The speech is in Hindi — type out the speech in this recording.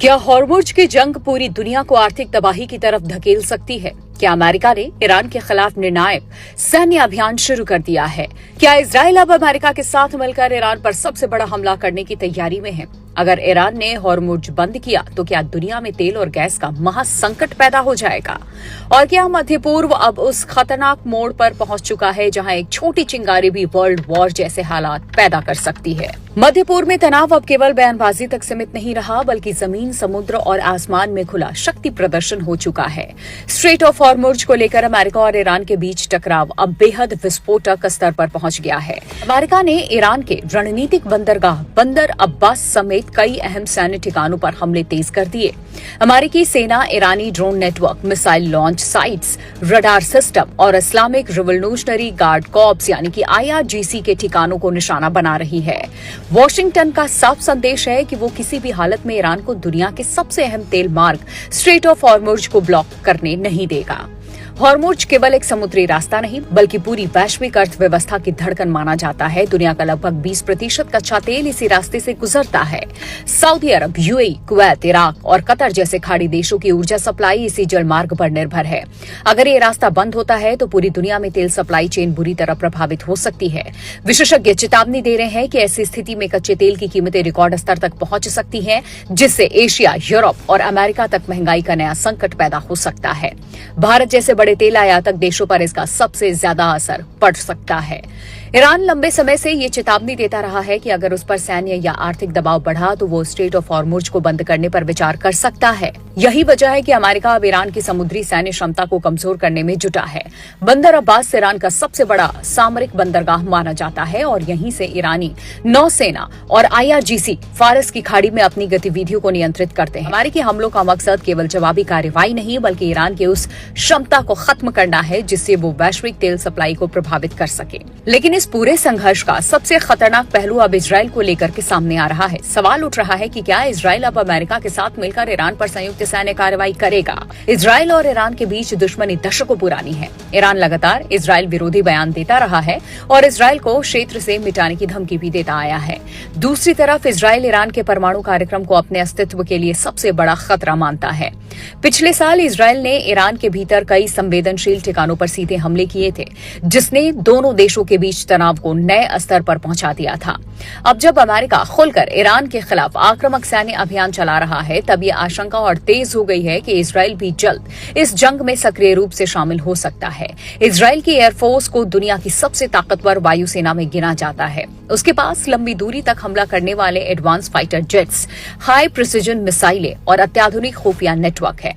क्या हॉर्मुज़ की जंग पूरी दुनिया को आर्थिक तबाही की तरफ धकेल सकती है? क्या अमेरिका ने ईरान के खिलाफ निर्णायक सैन्य अभियान शुरू कर दिया है? क्या इजराइल अब अमेरिका के साथ मिलकर ईरान पर सबसे बड़ा हमला करने की तैयारी में है? अगर ईरान ने हॉर्मुज़ बंद किया तो क्या दुनिया में तेल और गैस का महासंकट पैदा हो जाएगा? और क्या मध्य पूर्व अब उस खतरनाक मोड़ पर पहुंच चुका है जहां एक छोटी चिंगारी भी वर्ल्ड वॉर जैसे हालात पैदा कर सकती है? मध्य पूर्व में तनाव अब केवल बयानबाजी तक सीमित नहीं रहा, बल्कि जमीन, समुद्र और आसमान में खुला शक्ति प्रदर्शन हो चुका है। स्ट्रेट ऑफ हॉर्मुज़ को लेकर अमेरिका और ईरान के बीच टकराव अब बेहद विस्फोटक स्तर पर पहुंच गया है। अमेरिका ने ईरान के रणनीतिक बंदरगाह बंदर अब्बास समेत कई अहम सैन्य ठिकानों पर हमले तेज कर दिए। अमेरिकी सेना ईरानी drone network, missile launch sites, radar system और इस्लामिक रिवोल्यूशनरी गार्ड कॉर्प्स यानी कि IRGC के ठिकानों को निशाना बना रही है। वॉशिंगटन का साफ संदेश है कि वो किसी भी हालत में ईरान को दुनिया के सबसे अहम तेल मार्ग स्ट्रेट ऑफ हॉर्मुज़ को ब्लॉक करने नहीं देगा। हॉर्मुज़ केवल एक समुद्री रास्ता नहीं, बल्कि पूरी वैश्विक अर्थव्यवस्था की धड़कन माना जाता है। दुनिया का लगभग 20% कच्चा तेल इसी रास्ते से गुजरता है। सऊदी अरब, UAE, कुवैत, इराक और कतर जैसे खाड़ी देशों की ऊर्जा सप्लाई इसी जलमार्ग पर निर्भर है। अगर ये रास्ता बंद होता है तो पूरी दुनिया में तेल सप्लाई चेन बुरी तरह प्रभावित हो सकती है। विशेषज्ञ चेतावनी दे रहे हैं कि ऐसी स्थिति में कच्चे तेल की कीमतें रिकॉर्ड स्तर तक पहुंच सकती हैं, जिससे एशिया, यूरोप और अमेरिका तक महंगाई का नया संकट पैदा हो सकता है। भारत जैसे बड़े तेल आयातक देशों पर इसका सबसे ज्यादा असर पड़ सकता है। ईरान लंबे समय से ये चेतावनी देता रहा है कि अगर उस पर सैन्य या आर्थिक दबाव बढ़ा तो वो स्ट्रेट ऑफ हॉर्मुज़ को बंद करने पर विचार कर सकता है। यही वजह है कि अमेरिका अब ईरान की समुद्री सैन्य क्षमता को कमजोर करने में जुटा है। बंदर अब्बास ईरान का सबसे बड़ा सामरिक बंदरगाह माना जाता है और यहीं से ईरानी नौसेना और IRGC फारस की खाड़ी में अपनी गतिविधियों को नियंत्रित करते हैं। अमेरिकी हमलों का मकसद केवल जवाबी कार्रवाई नहीं, बल्कि ईरान की उस क्षमता को खत्म करना है जिससे वो वैश्विक तेल सप्लाई को प्रभावित कर सके। लेकिन इस पूरे संघर्ष का सबसे खतरनाक पहलू अब इजराइल को लेकर के सामने आ रहा है। सवाल उठ रहा है कि क्या इजराइल अब अमेरिका के साथ मिलकर ईरान पर संयुक्त सैन्य कार्रवाई करेगा? इजराइल और ईरान के बीच दुश्मनी दशकों पुरानी है। ईरान लगातार इजराइल विरोधी बयान देता रहा है और इजराइल को क्षेत्र से मिटाने की धमकी भी देता आया है। दूसरी तरफ इजराइल ईरान के परमाणु कार्यक्रम को अपने अस्तित्व के लिए सबसे बड़ा खतरा मानता है। पिछले साल इजराइल ने ईरान के भीतर कई संवेदनशील ठिकानों पर सीधे हमले किए थे, जिसने दोनों देशों के बीच तनाव को नए स्तर पर पहुंचा दिया था। अब जब अमेरिका खुलकर ईरान के खिलाफ आक्रामक सैन्य अभियान चला रहा है, तब ये आशंका और तेज हो गई है कि इजराइल भी जल्द इस जंग में सक्रिय रूप से शामिल हो सकता है। इजराइल की एयरफोर्स को दुनिया की सबसे ताकतवर वायुसेना में गिना जाता है। उसके पास लंबी दूरी तक हमला करने वाले advance fighter jets, high precision मिसाइलें और अत्याधुनिक खुफिया नेटवर्क है।